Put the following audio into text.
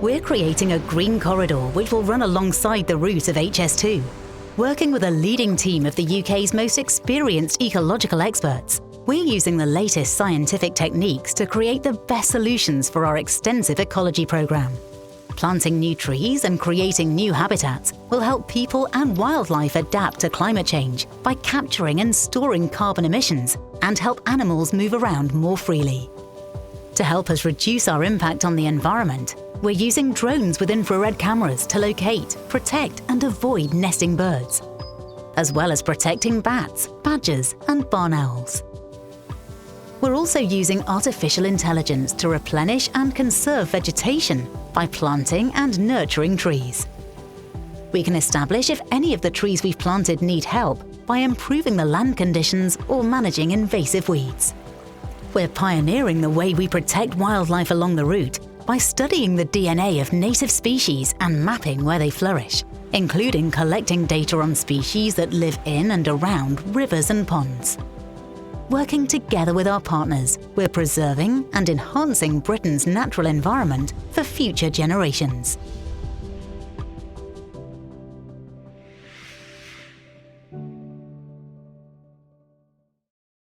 We're creating a green corridor which will run alongside the route of HS2. Working with a leading team of the UK's most experienced ecological experts, we're using the latest scientific techniques to create the best solutions for our extensive ecology programme. Planting new trees and creating new habitats will help people and wildlife adapt to climate change by capturing and storing carbon emissions and help animals move around more freely. To help us reduce our impact on the environment, we're using drones with infrared cameras to locate, protect and avoid nesting birds, as well as protecting bats, badgers and barn owls. We're also using artificial intelligence to replenish and conserve vegetation by planting and nurturing trees. We can establish if any of the trees we've planted need help by improving the land conditions or managing invasive weeds. We're pioneering the way we protect wildlife along the route by studying the DNA of native species and mapping where they flourish, including collecting data on species that live in and around rivers and ponds. Working together with our partners, we're preserving and enhancing Britain's natural environment for future generations.